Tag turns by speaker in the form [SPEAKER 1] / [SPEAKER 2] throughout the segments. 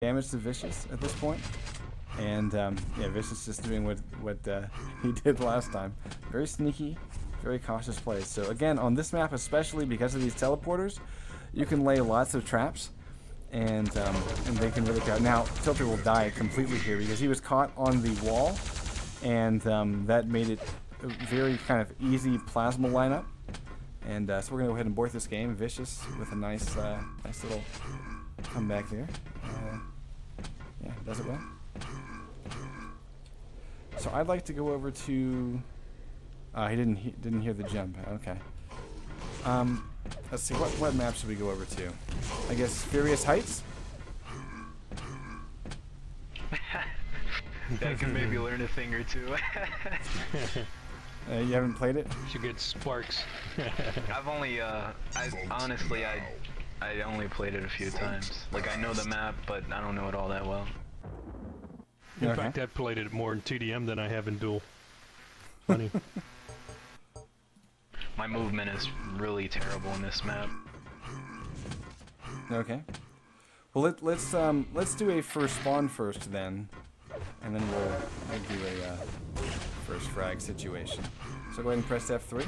[SPEAKER 1] damage to Vicious at this point. And yeah, Vicious just doing what he did last time. Very sneaky, very cautious plays. So again, on this map, especially because of these teleporters, you can lay lots of traps, and they can really count. Now, Tilter will die completely here because he was caught on the wall, and that made it a very kind of easy plasma lineup. And so we're gonna go ahead and abort this game. Vicious with a nice little comeback there. Yeah, does it well. So I'd like to go over to. He didn't hear the jump. Okay. Let's see. What map should we go over to? I guess Furious Heights.
[SPEAKER 2] That can maybe learn a thing or two.
[SPEAKER 1] You haven't played it?
[SPEAKER 3] Should get sparks.
[SPEAKER 2] I've only, honestly, I only played it a few times. Like, I know the map, but I don't know it all that well.
[SPEAKER 3] In fact, I've played it more in TDM than I have in Duel. Funny.
[SPEAKER 2] My movement is really terrible in this map.
[SPEAKER 1] Okay. Well, let's do a first spawn first then, and then we'll do a first frag situation. So go ahead and press F3.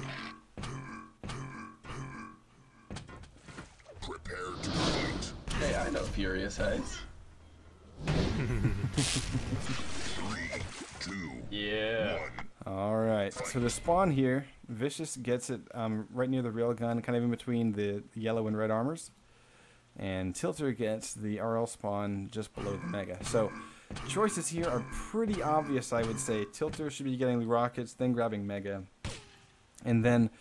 [SPEAKER 4] Prepare to fight.
[SPEAKER 5] Hey, I know Furious Heights.
[SPEAKER 4] 3, 2,
[SPEAKER 5] Yeah.
[SPEAKER 4] 1.
[SPEAKER 1] All right. So the spawn here, Vicious gets it right near the railgun, kind of in between the yellow and red armors, and Tilter gets the RL spawn just below the Mega. So choices here are pretty obvious, I would say. Tilter should be getting the rockets, then grabbing Mega, and then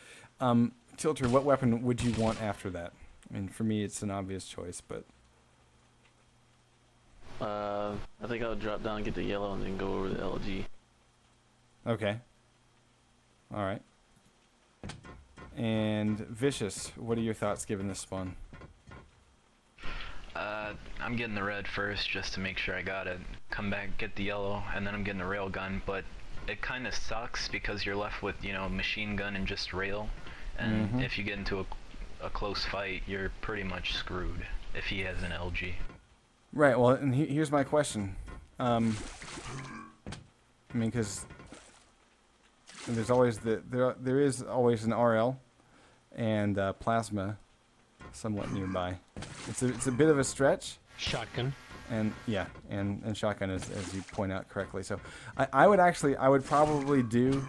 [SPEAKER 1] Tilter, what weapon would you want after that? I mean, for me, it's an obvious choice, but.
[SPEAKER 5] I think I'll drop down and get the yellow and then go over the LG.
[SPEAKER 1] Okay. All right. And Vicious, what are your thoughts given this spawn?
[SPEAKER 2] I'm getting the red first just to make sure I got it. Come back, get the yellow, and then I'm getting the rail gun, but it kind of sucks because you're left with, you know, machine gun and just rail. And if you get into a close fight, you're pretty much screwed if he has an LG.
[SPEAKER 1] Right, well, and here's my question. I mean, because there's always there is always an RL and plasma somewhat nearby. It's a bit of a stretch.
[SPEAKER 3] Shotgun.
[SPEAKER 1] And yeah, and shotgun as you point out correctly. So I would probably do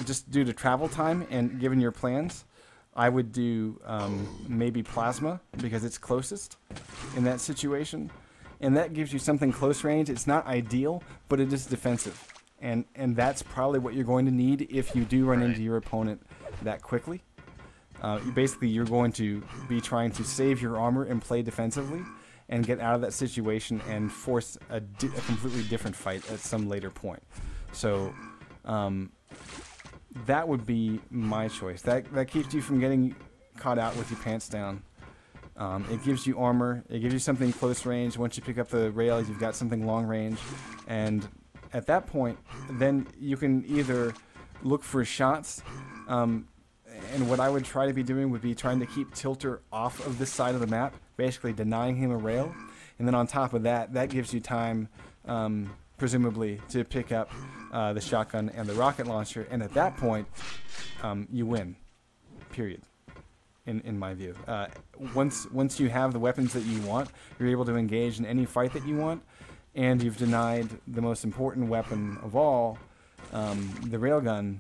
[SPEAKER 1] just due to travel time and given your plans, I would do maybe plasma because it's closest in that situation, and that gives you something close range. It's not ideal, but it is defensive, and that's probably what you're going to need if you do run into your opponent that quickly. Basically, you're going to be trying to save your armor and play defensively, and get out of that situation and force a completely different fight at some later point. So. That would be my choice. That keeps you from getting caught out with your pants down. It gives you armor. It gives you something close range. Once you pick up the rails, you've got something long range. And at that point, then you can either look for shots. And what I would try to be doing would be trying to keep Tilter off of this side of the map, basically denying him a rail. And then on top of that, that gives you time, presumably, to pick up the shotgun and the rocket launcher, and at that point, you win. Period. In my view, once you have the weapons that you want, you're able to engage in any fight that you want, and you've denied the most important weapon of all, the railgun,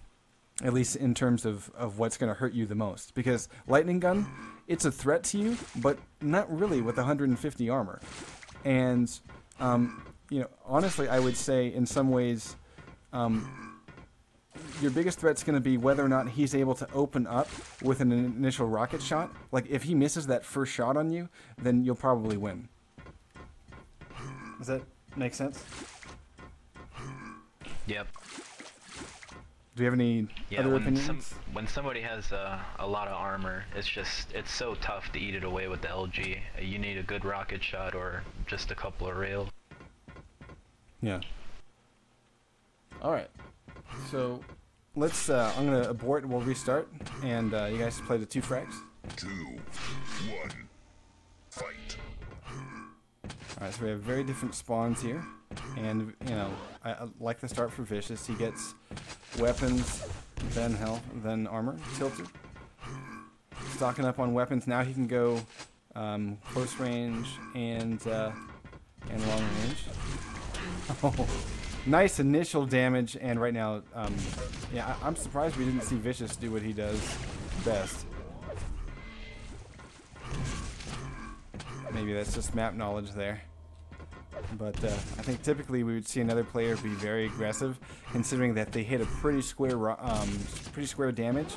[SPEAKER 1] at least in terms of what's going to hurt you the most. Because lightning gun, it's a threat to you, but not really with 150 armor, and you know, honestly, I would say in some ways, your biggest threat's going to be whether or not he's able to open up with an initial rocket shot. Like, if he misses that first shot on you, then you'll probably win. Does that make sense?
[SPEAKER 2] Yep.
[SPEAKER 1] Do you have any other opinions?
[SPEAKER 2] When somebody has a lot of armor, it's so tough to eat it away with the LG. You need a good rocket shot or just a couple of rails.
[SPEAKER 1] Yeah. All right. So let's. I'm gonna abort. We'll restart, and you guys play the 2 frags.
[SPEAKER 4] 2, 1, fight.
[SPEAKER 1] Alright, so we have very different spawns here. And, you know, I like the start for Vicious. He gets weapons, then health, then armor. Tilter. Stocking up on weapons. Now he can go close range and long range. Oh, nice initial damage. And right now, yeah, I'm surprised we didn't see Vicious do what he does best. Maybe that's just map knowledge there. But I think typically we would see another player be very aggressive, considering that they hit a pretty square damage,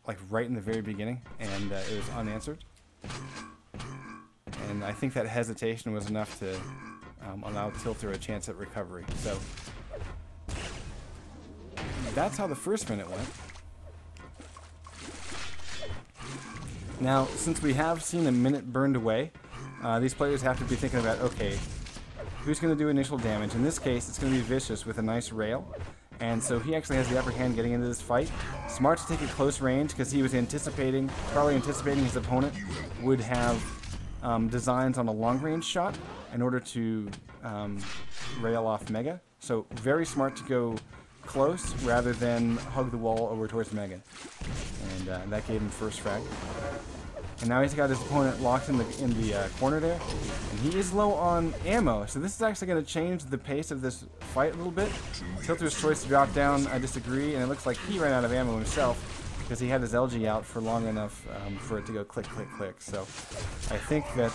[SPEAKER 1] like right in the very beginning, and it was unanswered. And I think that hesitation was enough to allow Tilter a chance at recovery. So that's how the first minute went. Now, since we have seen a minute burned away, these players have to be thinking about, okay, who's going to do initial damage? In this case, it's going to be Vicious with a nice rail. And so he actually has the upper hand getting into this fight. Smart to take it close range because he was probably anticipating his opponent would have designs on a long range shot in order to rail off Mega. So very smart to go close rather than hug the wall over towards Mega. And that gave him first frag. And now he's got his opponent locked in the corner there. And he is low on ammo, so this is actually going to change the pace of this fight a little bit. Tilter's choice to drop down, I disagree, and it looks like he ran out of ammo himself because he had his LG out for long enough for it to go click, click, click. So I think that...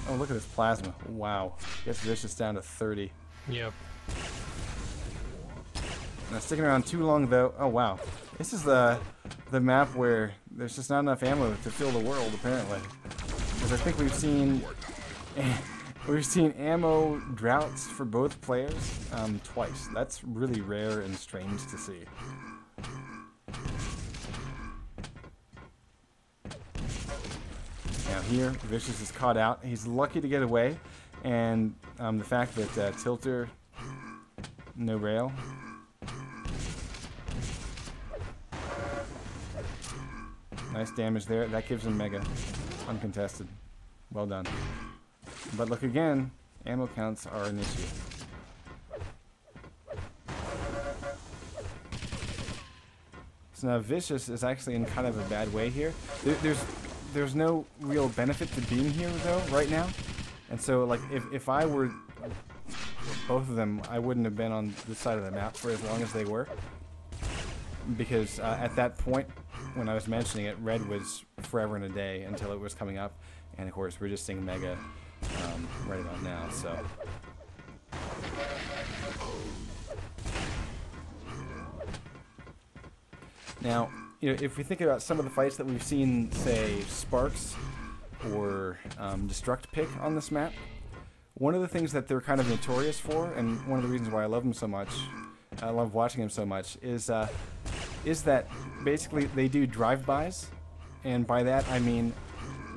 [SPEAKER 1] oh, look at this plasma. Wow. Gets Vicious down to 30.
[SPEAKER 3] Yep.
[SPEAKER 1] Now sticking around too long, though... Oh, wow. This is the map where there's just not enough ammo to fill the world, apparently. Because I think we've seen ammo droughts for both players twice. That's really rare and strange to see. Now here, Vicious is caught out. He's lucky to get away, and the fact that Tilter, no rail. Nice damage there. That gives him Mega. Uncontested. Well done. But look again, ammo counts are an issue. So now Vicious is actually in kind of a bad way here. There's no real benefit to being here though right now. And so like if I were both of them, I wouldn't have been on this side of the map for as long as they were. Because at that point, when I was mentioning it, red was forever and a day until it was coming up. And of course, we're just seeing Mega right about now, so. Now, you know, if we think about some of the fights that we've seen, say, Sparks or Destruct pick on this map, one of the things that they're kind of notorious for, and one of the reasons why I love them so much, I love watching them so much, is that basically they do drive-bys, and by that I mean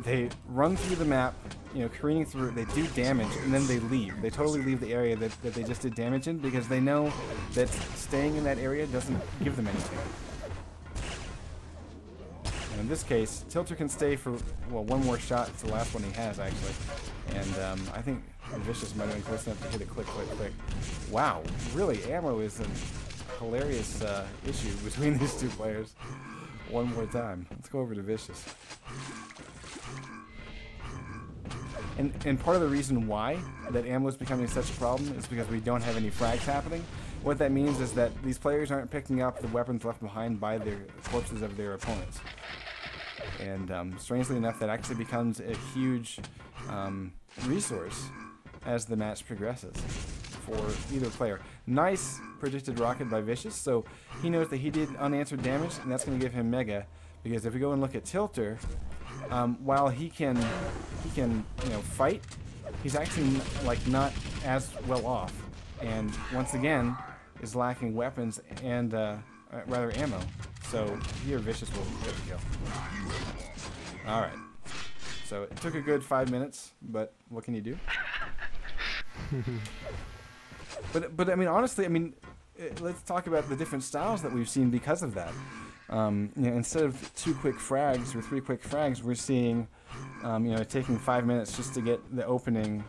[SPEAKER 1] they run through the map, you know, careening through it, they do damage, and then they leave. They totally leave the area that they just did damage in because they know that staying in that area doesn't give them anything. And in this case, Tilter can stay for, well, one more shot. It's the last one he has, actually. And I think Vicious might have been close enough to hit a click, click, click. Wow, really, ammo is a hilarious issue between these two players. One more time. Let's go over to Vicious. And part of the reason why that ammo is becoming such a problem is because we don't have any frags happening. What that means is that these players aren't picking up the weapons left behind by the corpses of their opponents. And strangely enough, that actually becomes a huge resource as the match progresses for either player. Nice predicted rocket by Vicious, so he knows that he did unanswered damage, and that's going to give him Mega. Because if we go and look at Tilter, while he can fight, he's actually like not as well off, and once again is lacking weapons and rather ammo. So here Vicious will get the kill. All right. So it took a good 5 minutes, but what can you do? But I mean, honestly, I mean, let's talk about the different styles that we've seen because of that. Instead of 2 quick frags or 3 quick frags, we're seeing, taking 5 minutes just to get the opening